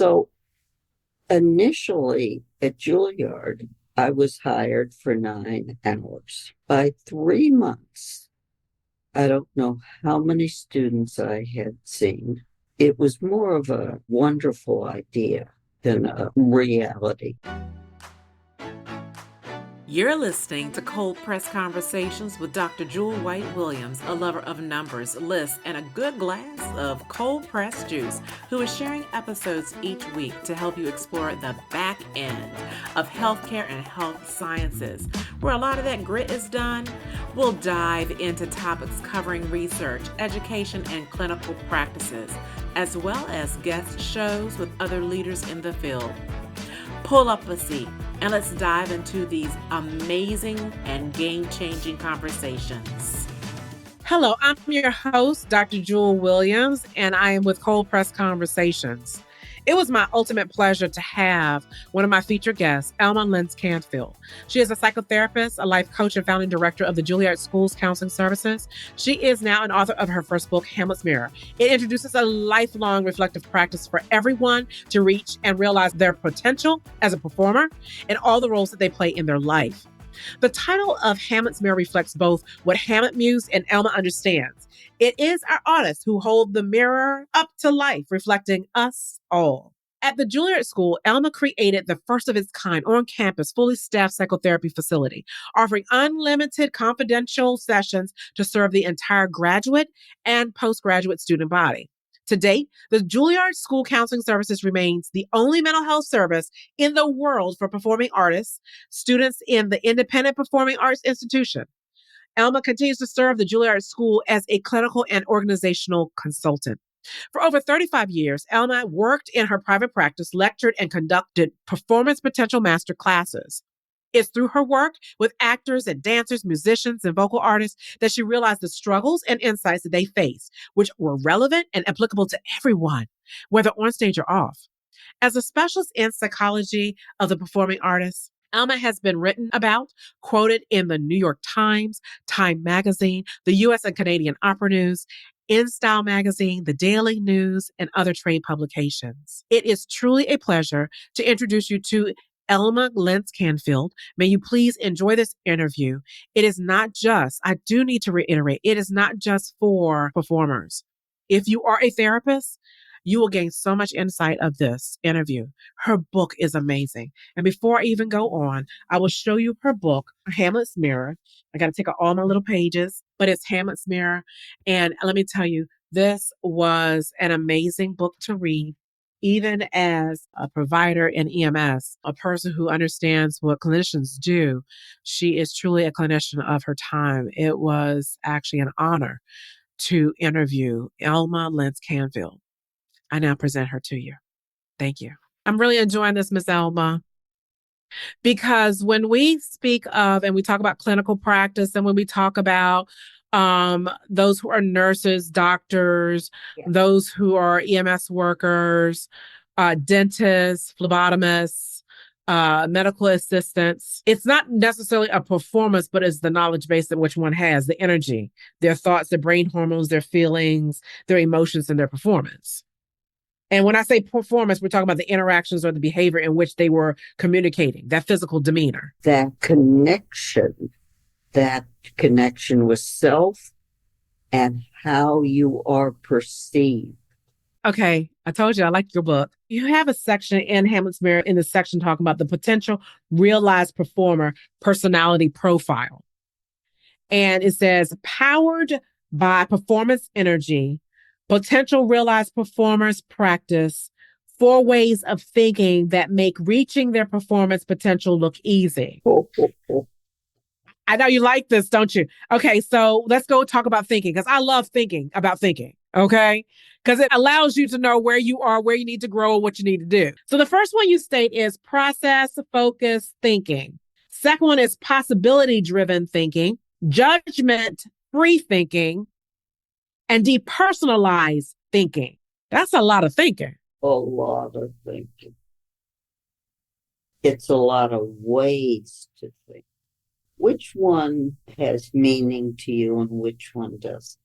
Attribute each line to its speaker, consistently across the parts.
Speaker 1: So initially at Juilliard, I was hired for 9 hours. By 3 months, I don't know how many students I had seen. It was more of a wonderful idea than a reality.
Speaker 2: You're listening to Cold Press Conversations with Dr. Jewel White Williams, a lover of numbers, lists, and a good glass of cold pressed juice, who is sharing episodes each week to help you explore the back end of healthcare and health sciences. Where a lot of that grit is done, we'll dive into topics covering research, education, and clinical practices, as well as guest shows with other leaders in the field. Pull up a seat and let's dive into these amazing and game-changing conversations. Hello, I'm your host, Dr. Jewel Williams, and I am with Cold Press Conversations. It was my ultimate pleasure to have one of my featured guests, Elma Lintz Kanefield. She is a psychotherapist, a life coach, and founding director of the Juilliard School Counseling Services. She is now an author of her first book, Hamlet's Mirror. It introduces a lifelong reflective practice for everyone to reach and realize their potential as a performer and all the roles that they play in their life. The title of Hamlet's Mirror reflects both what Hamlet mused and Elma understands. It is our artists who hold the mirror up to life, reflecting us all. At the Juilliard School, Elma created the first of its kind on-campus, fully staffed psychotherapy facility, offering unlimited confidential sessions to serve the entire graduate and postgraduate student body. To date, the Juilliard School Counseling Services remains the only mental health service in the world for performing artists, students in the Independent Performing Arts Institution. Elma continues to serve the Juilliard School as a clinical and organizational consultant. For over 35 years, Elma worked in her private practice, lectured, and conducted performance potential master classes. It's through her work with actors and dancers, musicians, and vocal artists that she realized the struggles and insights that they face, which were relevant and applicable to everyone, whether on stage or off. As a specialist in psychology of the performing artist, Elma has been written about, quoted in the New York Times, Time Magazine, the U.S. and Canadian Opera News, In Style Magazine, The Daily News, and other trade publications. It is truly a pleasure to introduce you to Elma Lintz Kanefield. May you please enjoy this interview. It is not just, I do need to reiterate, it is not just for performers. If you are a therapist, you will gain so much insight of this interview. Her book is amazing. And before I even go on, I will show you her book, Hamlet's Mirror. I got to take out all my little pages, but it's Hamlet's Mirror. And let me tell you, this was an amazing book to read. Even as a provider in EMS, a person who understands what clinicians do, she is truly a clinician of her time. It was actually an honor to interview Elma Lintz Kanefield. I now present her to you. Thank you. I'm really enjoying this, Miss Elma, because when we speak of and we talk about clinical practice and when we talk about those who are nurses, doctors, those who are EMS workers, dentists, phlebotomists, medical assistants, it's not necessarily a performance, but it's the knowledge base that which one has, the energy, their thoughts, their brain hormones, their feelings, their emotions, and their performance. And when I say performance, we're talking about the interactions or the behavior in which they were communicating, that physical demeanor.
Speaker 1: That connection with self and how you are perceived.
Speaker 2: Okay, I told you I like your book. You have a section in Hamlet's Mirror in the section talking about the potential realized performer personality profile. And it says, powered by performance energy, potential realized performers practice 4 ways of thinking that make reaching their performance potential look easy. I know you like this, don't you? Okay, so let's go talk about thinking, because I love thinking about thinking, okay? Because it allows you to know where you are, where you need to grow, what you need to do. So the first one you state is process focused thinking. Second one is possibility driven thinking, judgment free thinking, and depersonalized thinking. That's a lot of thinking.
Speaker 1: A lot of thinking. It's a lot of ways to think. Which one has meaning to you and which one doesn't?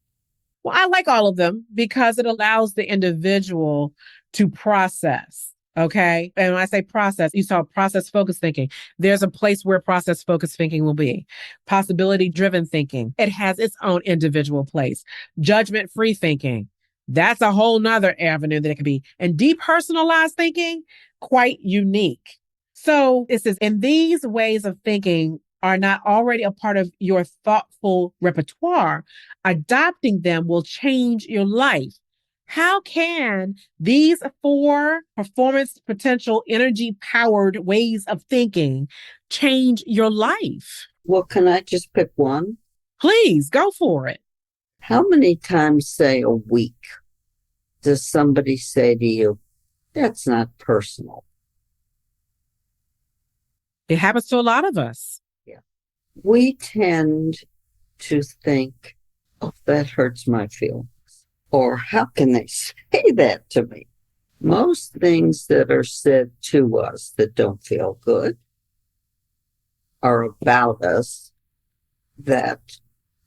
Speaker 2: Well, I like all of them because it allows the individual to process
Speaker 3: Okay. And when I say process, you saw process focused thinking. There's a place where process focused thinking will be. Possibility driven thinking. It has its own individual place. Judgment free thinking. That's a whole nother avenue that it could be. And depersonalized thinking, quite unique. So it says, and these ways of thinking are not already a part of your thoughtful repertoire, adopting them will change your life. How can these four performance potential energy powered ways of thinking change your life?
Speaker 1: Well, can I just pick one?
Speaker 3: Please go for it.
Speaker 1: How many times, say a week, does somebody say to you, that's not personal?
Speaker 3: It happens to a lot of us.
Speaker 1: Yeah. We tend to think, oh, that hurts my feelings. Or how can they say that to me? Most things that are said to us that don't feel good are about us that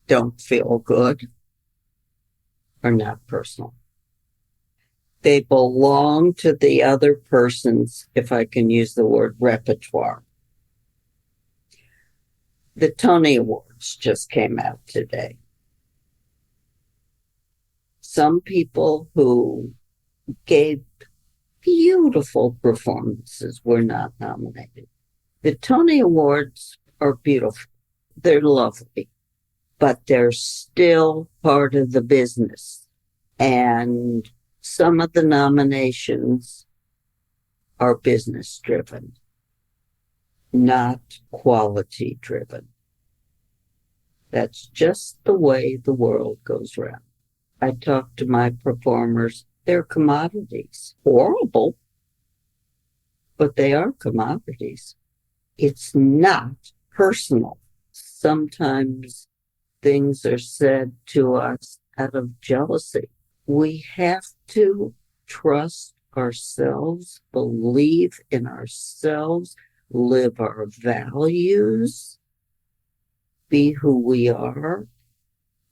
Speaker 1: don't feel good, are not personal. They belong to the other person's, if I can use the word, repertoire. The Tony Awards just came out today. Some people who gave beautiful performances were not nominated. The Tony Awards are beautiful. They're lovely, but they're still part of the business. And some of the nominations are business driven, not quality driven. That's just the way the world goes round. I talk to my performers. They're commodities. Horrible, but they are commodities. It's not personal. Sometimes things are said to us out of jealousy. We have to trust ourselves, believe in ourselves, live our values, be who we are,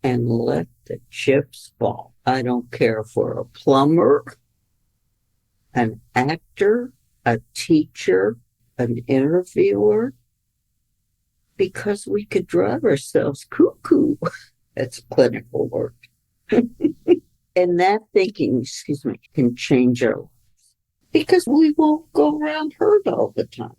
Speaker 1: and let the chips fall. I don't care if we're a plumber, an actor, a teacher, an interviewer, because we could drive ourselves cuckoo. That's clinical work. And that thinking, can change our lives because we won't go around hurt all the time.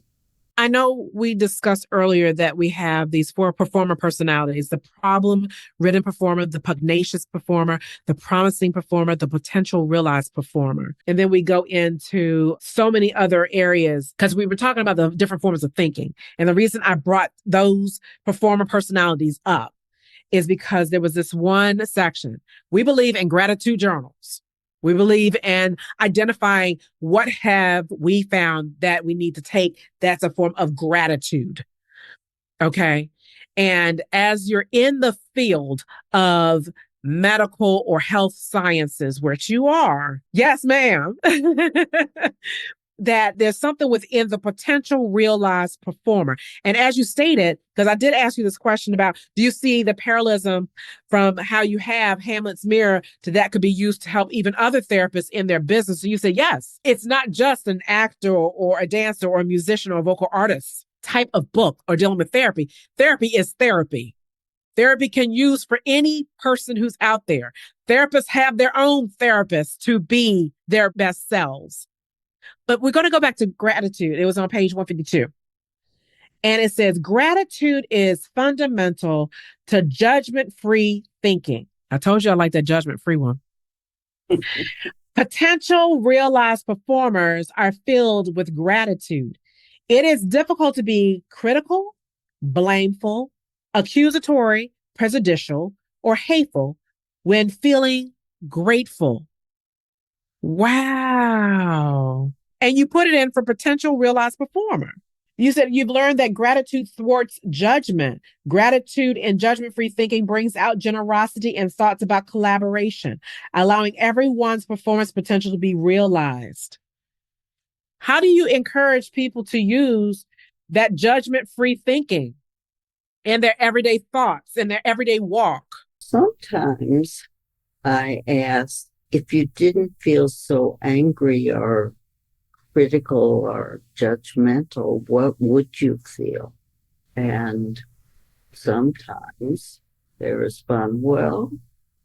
Speaker 3: I know we discussed earlier that we have these four performer personalities: the problem-ridden performer, the pugnacious performer, the promising performer, the potential realized performer. And then we go into so many other areas because we were talking about the different forms of thinking. And the reason I brought those performer personalities up is because there was this one section. We believe in gratitude journals. We believe in identifying what have we found that we need to take that's a form of gratitude. Okay. And as you're in the field of medical or health sciences, which you are, yes, ma'am, that there's something within the potential realized performer. And as you stated, because I did ask you this question about, do you see the parallelism from how you have Hamlet's mirror to that could be used to help even other therapists in their business? So you say, yes, it's not just an actor or a dancer or a musician or a vocal artist type of book or dealing with therapy. Therapy is therapy. Therapy can use for any person who's out there. Therapists have their own therapists to be their best selves. But we're going to go back to gratitude. It was on page 152. And it says, gratitude is fundamental to judgment-free thinking. I told you I like that judgment-free one. Potential realized performers are filled with gratitude. It is difficult to be critical, blameful, accusatory, prejudicial, or hateful when feeling grateful. Wow. And you put it in for potential realized performer. You said you've learned that gratitude thwarts judgment. Gratitude and judgment-free thinking brings out generosity and thoughts about collaboration, allowing everyone's performance potential to be realized. How do you encourage people to use that judgment-free thinking in their everyday thoughts, in their everyday walk?
Speaker 1: Sometimes I ask, if you didn't feel so angry or critical or judgmental, what would you feel? And sometimes they respond, well,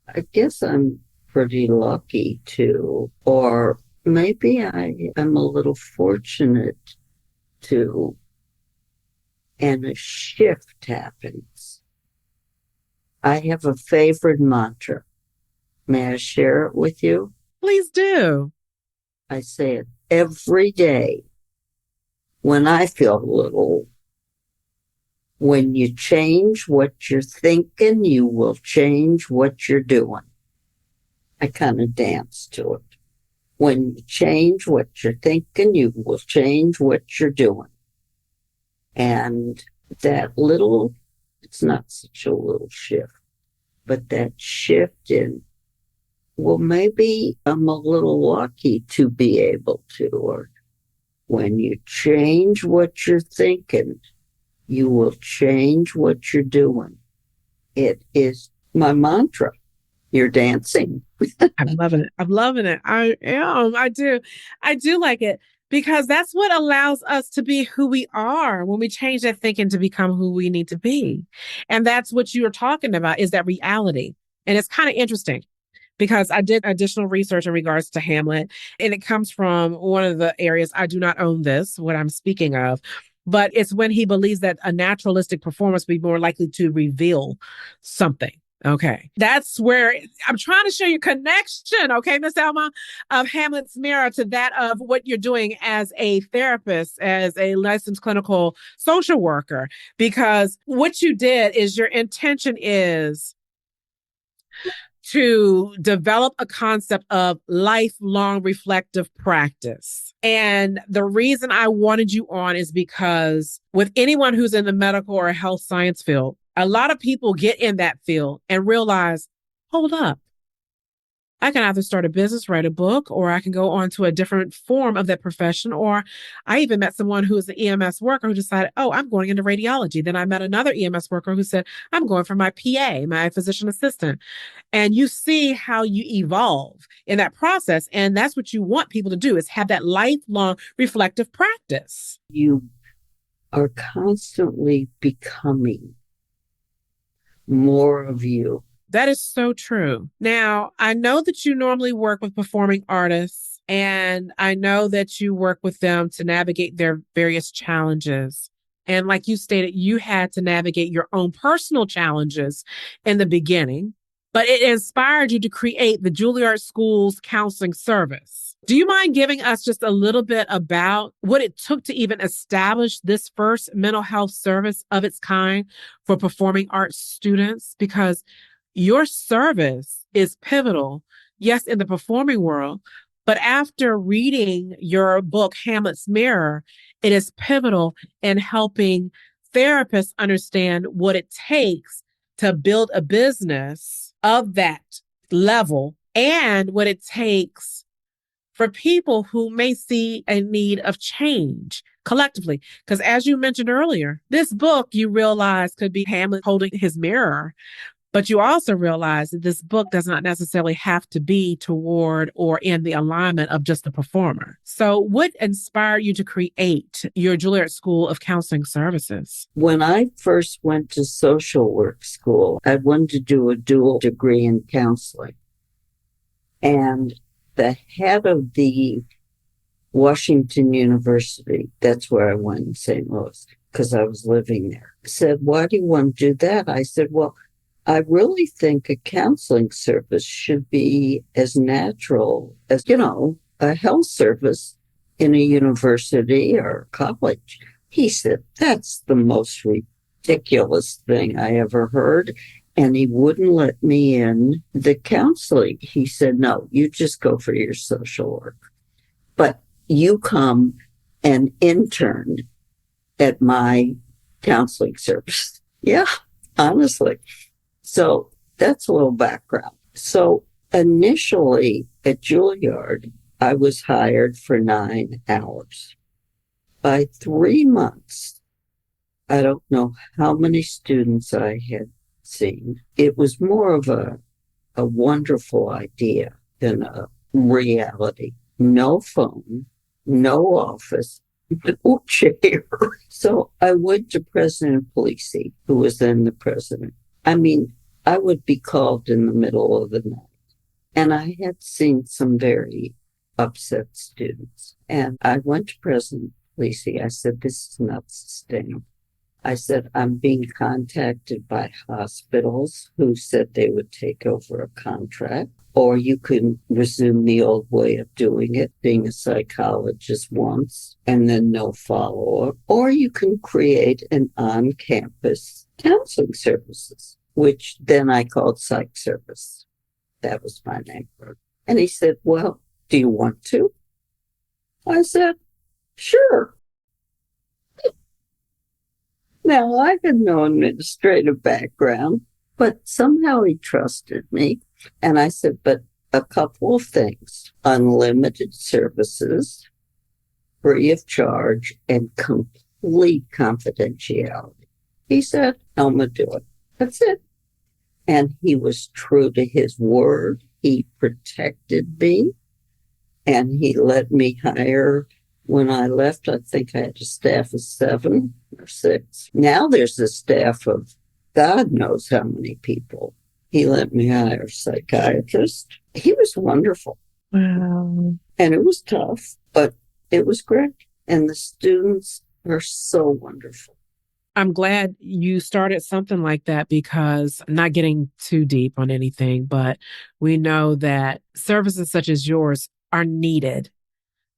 Speaker 1: I guess I'm pretty lucky to, or maybe I am a little fortunate to, and a shift happens. I have a favorite mantra. May I share it with you?
Speaker 3: Please do.
Speaker 1: I say it every day when I feel a little. When you change what you're thinking, you will change what you're doing. I kind of dance to it. When you change what you're thinking, you will change what you're doing. And that little, it's not such a little shift, but that shift in, well, maybe I'm a little lucky to be able to, or when you change what you're thinking, you will change what you're doing. It is my mantra. You're dancing.
Speaker 3: I'm loving it. I'm loving it. I am. I do. I do like it because that's what allows us to be who we are when we change that thinking to become who we need to be. And that's what you're talking about is that reality. And it's kind of interesting because I did additional research in regards to Hamlet, and it comes from one of the areas I do not own this, what I'm speaking of. But it's when he believes that a naturalistic performance will be more likely to reveal something. Okay. That's where I'm trying to show you connection, okay, Miss Elma, of Hamlet's mirror to that of what you're doing as a therapist, as a licensed clinical social worker, because what you did is your intention is to develop a concept of lifelong reflective practice. And the reason I wanted you on is because with anyone who's in the medical or health science field, a lot of people get in that field and realize, hold up, I can either start a business, write a book, or I can go on to a different form of that profession. Or I even met someone who is an EMS worker who decided, oh, I'm going into radiology. Then I met another EMS worker who said, I'm going for my PA, my physician assistant. And you see how you evolve in that process. And that's what you want people to do is have that lifelong reflective practice.
Speaker 1: You are constantly becoming more of you.
Speaker 3: That is so true. Now, I know that you normally work with performing artists, and I know that you work with them to navigate their various challenges. And like you stated, you had to navigate your own personal challenges in the beginning, but it inspired you to create the Juilliard School's Counseling Service. Do you mind giving us just a little bit about what it took to even establish this first mental health service of its kind for performing arts students? Because your service is pivotal, yes, in the performing world, but after reading your book, Hamlet's Mirror, it is pivotal in helping therapists understand what it takes to build a business of that level and what it takes for people who may see a need of change collectively. Because as you mentioned earlier, this book you realize could be Hamlet holding his mirror. But you also realize that this book does not necessarily have to be toward or in the alignment of just the performer. So what inspired you to create your Juilliard School of Counseling Services?
Speaker 1: When I first went to social work school, I wanted to do a dual degree in counseling. And the head of the Washington University, that's where I went in St. Louis, because I was living there, said, why do you want to do that? I said, well, I really think a counseling service should be as natural as, a health service in a university or college. He said, that's the most ridiculous thing I ever heard. And he wouldn't let me in the counseling. He said, no, you just go for your social work. But you come and intern at my counseling service. Yeah, honestly. So that's a little background. So initially at Juilliard, I was hired for 9 hours. By 3 months, I don't know how many students I had seen. It was more of a wonderful idea than a reality. No phone, no office, no chair. So I went to President Polisi, who was then the president. I mean, I would be called in the middle of the night. And I had seen some very upset students. And I went to President Polisi. I said, this is not sustainable. I said, I'm being contacted by hospitals who said they would take over a contract, or you can resume the old way of doing it, being a psychologist once and then no follow-up, or you can create an on-campus counseling services, which then I called psych service. That was my name. And he said, well, do you want to? I said, sure. Now, I had no administrative background, but somehow he trusted me. And I said, but a couple of things: unlimited services, free of charge, and complete confidentiality. He said, Elma, do it. That's it. And he was true to his word. He protected me, and he let me hire. When I left, I think I had a staff of 7 or 6. Now there's a staff of God knows how many people. He let me hire a psychiatrist. He was wonderful.
Speaker 3: Wow.
Speaker 1: And it was tough, but it was great. And the students are so wonderful.
Speaker 3: I'm glad you started something like that, because not getting too deep on anything, but we know that services such as yours are needed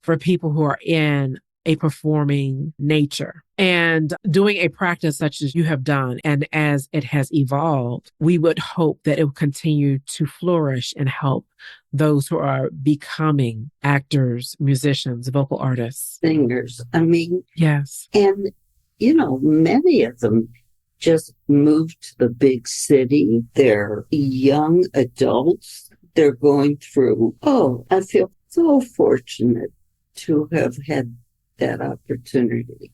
Speaker 3: for people who are in a performing nature. And doing a practice such as you have done, and as it has evolved, we would hope that it will continue to flourish and help those who are becoming actors, musicians, vocal artists,
Speaker 1: Singers. I mean,
Speaker 3: yes.
Speaker 1: And, you know, many of them just moved to the big city. They're young adults. They're going through, I feel so fortunate to have had that opportunity.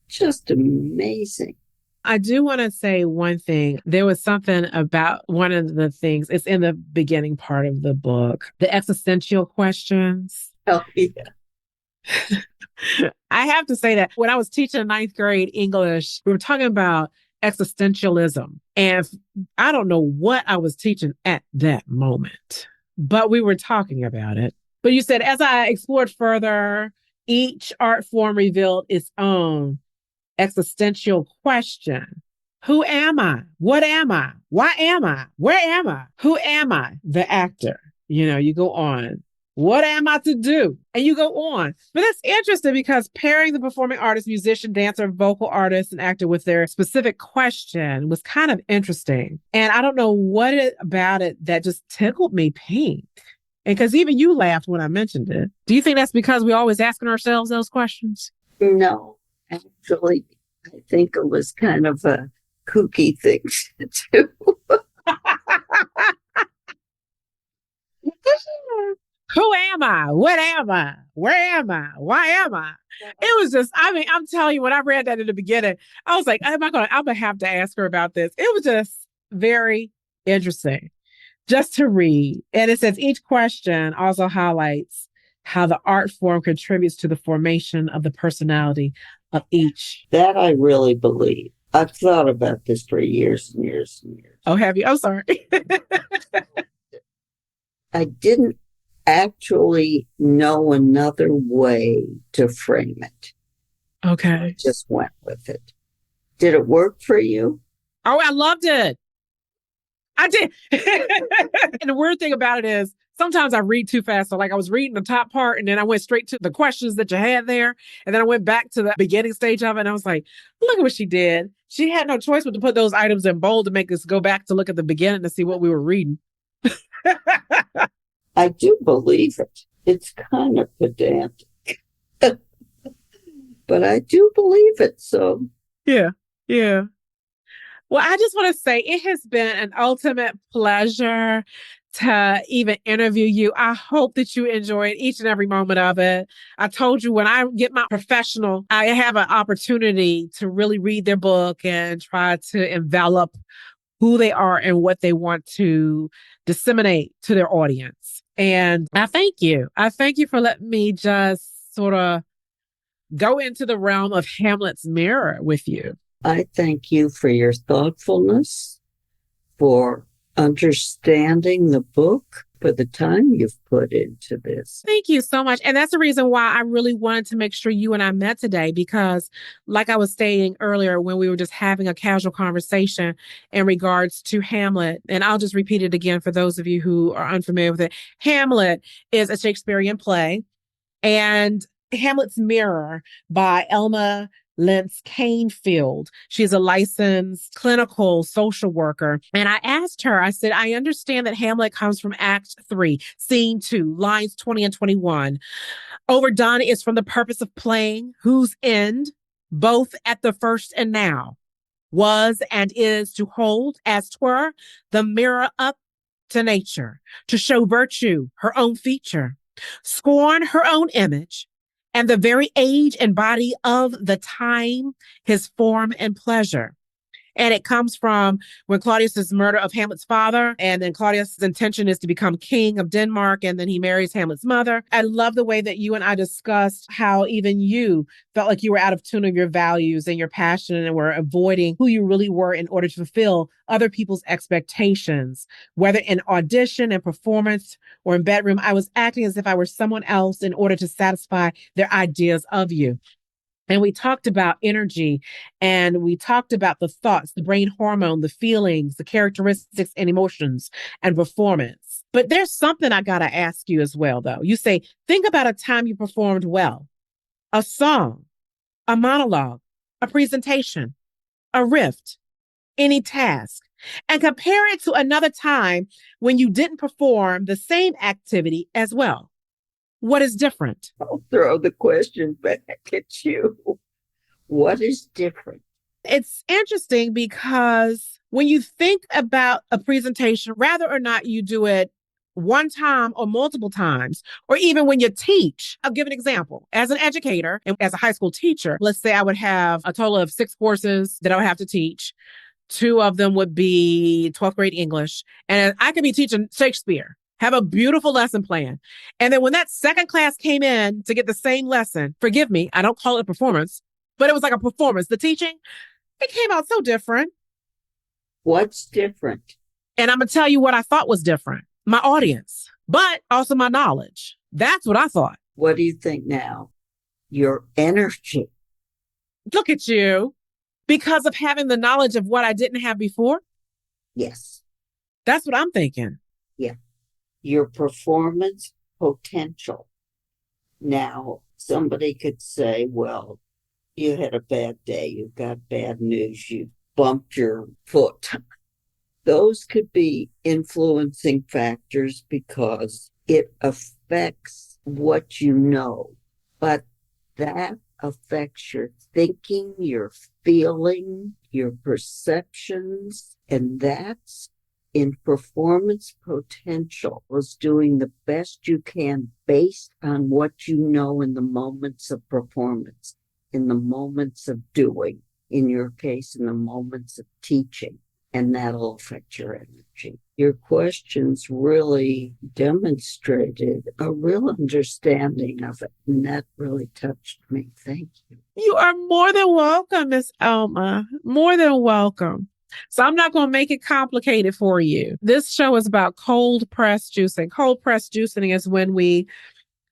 Speaker 1: Just amazing.
Speaker 3: I do want to say one thing. There was something about one of the things, it's in the beginning part of the book, the existential questions.
Speaker 1: Oh, yeah.
Speaker 3: I have to say that when I was teaching 9th grade English, we were talking about existentialism. And I don't know what I was teaching at that moment, but we were talking about it. But you said, as I explored further, each art form revealed its own existential question. Who am I? What am I? Why am I? Where am I? Who am I? The actor. You know, you go on. What am I to do? And you go on. But that's interesting, because pairing the performing artist, musician, dancer, vocal artist, and actor with their specific question was kind of interesting. And I don't know what about it that just tickled me pink. And because even you laughed when I mentioned it. Do you think that's because we're always asking ourselves those questions?
Speaker 1: No, actually, I think it was kind of a kooky thing to do.
Speaker 3: Who am I? What am I? Where am I? Why am I? It was just, I mean, I'm telling you, when I read that in the beginning, I was like, I'm going to have to ask her about this. It was just very interesting just to read. And it says each question also highlights how the art form contributes to the formation of the personality of each.
Speaker 1: That I really believe. I've thought about this for years and years and years.
Speaker 3: Oh, have you? I'm sorry.
Speaker 1: I didn't actually know another way to frame it.
Speaker 3: Okay.
Speaker 1: I just went with it. Did it work for you?
Speaker 3: Oh, I loved it. I did. And the weird thing about it is sometimes I read too fast. So like I was reading the top part and then I went straight to the questions that you had there. And then I went back to the beginning stage of it. And I was like, look at what she did. She had no choice but to put those items in bold to make us go back to look at the beginning to see what we were reading.
Speaker 1: I do believe it. It's kind of pedantic. But I do believe it. So
Speaker 3: yeah. Well, I just want to say it has been an ultimate pleasure to even interview you. I hope that you enjoyed each and every moment of it. I told you, when I get my professional, I have an opportunity to really read their book and try to envelop who they are and what they want to disseminate to their audience. And I thank you. I thank you for letting me just sort of go into the realm of Hamlet's mirror with you.
Speaker 1: I thank you for your thoughtfulness, for understanding the book, for the time you've put into this.
Speaker 3: Thank you so much. And that's the reason why I really wanted to make sure you and I met today, because like I was stating earlier, when we were just having a casual conversation in regards to Hamlet, and I'll just repeat it again for those of you who are unfamiliar with it. Hamlet is a Shakespearean play, and Hamlet's Mirror by Elma Lintz Kanefield. She's a licensed clinical social worker. And I asked her, I said, I understand that Hamlet comes from Act 3, Scene 2, lines 20 and 21. Overdone is from the purpose of playing, whose end, both at the first and now, was and is to hold, as 'twere, the mirror up to nature, to show virtue her own feature, scorn her own image, and the very age and body of the time, his form and pleasure. And it comes from when Claudius's murder of Hamlet's father, and then Claudius's intention is to become king of Denmark, and then he marries Hamlet's mother. I love the way that you and I discussed how even you felt like you were out of tune of your values and your passion and were avoiding who you really were in order to fulfill other people's expectations, whether in audition and performance or in bedroom. I was acting as if I were someone else in order to satisfy their ideas of you. And we talked about energy, and we talked about the thoughts, the brain hormone, the feelings, the characteristics and emotions and performance. But there's something I got to ask you as well, though. You say, think about a time you performed well, a song, a monologue, a presentation, a riff, any task, and compare it to another time when you didn't perform the same activity as well. What is different?
Speaker 1: I'll throw the question back at you. What is different?
Speaker 3: It's interesting because when you think about a presentation, whether or not you do it one time or multiple times, or even when you teach, I'll give an example. As an educator and as a high school teacher, let's say I would have a total of 6 courses that I would have to teach. 2 of them would be 12th grade English, and I could be teaching Shakespeare. Have a beautiful lesson plan. And then when that second class came in to get the same lesson, forgive me, I don't call it a performance, but it was like a performance. The teaching, it came out so different.
Speaker 1: What's different?
Speaker 3: And I'm going to tell you what I thought was different. My audience, but also my knowledge. That's what I thought.
Speaker 1: What do you think now? Your energy.
Speaker 3: Look at you. Because of having the knowledge of what I didn't have before?
Speaker 1: Yes.
Speaker 3: That's what I'm thinking.
Speaker 1: Yeah. Your performance potential. Now, somebody could say, well, you had a bad day, you got bad news, you bumped your foot. Those could be influencing factors because it affects what you know, but that affects your thinking, your feeling, your perceptions, and that's in performance potential was doing the best you can based on what you know in the moments of performance, in the moments of doing, in your case, in the moments of teaching, and that'll affect your energy. Your questions really demonstrated a real understanding of it, and that really touched me. Thank you.
Speaker 3: You are more than welcome, Miss Elma. More than welcome. So I'm not going to make it complicated for you. This show is about cold pressed juicing. Cold pressed juicing is when we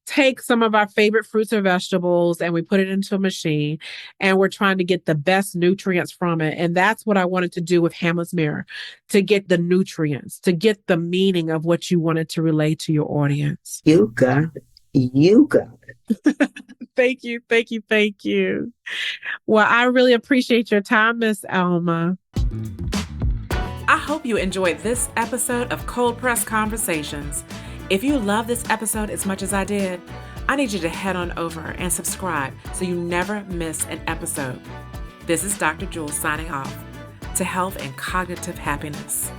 Speaker 3: take some of our favorite fruits or vegetables and we put it into a machine and we're trying to get the best nutrients from it. And that's what I wanted to do with Hamlet's Mirror, to get the nutrients, to get the meaning of what you wanted to relay to your audience.
Speaker 1: You got it. You got it.
Speaker 3: Thank you. Thank you. Thank you. Well, I really appreciate your time, Miss Elma.
Speaker 2: I hope you enjoyed this episode of Cold Press Conversations. If you love this episode as much as I did, I need you to head on over and subscribe so you never miss an episode. This is Dr. Jewel signing off to health and cognitive happiness.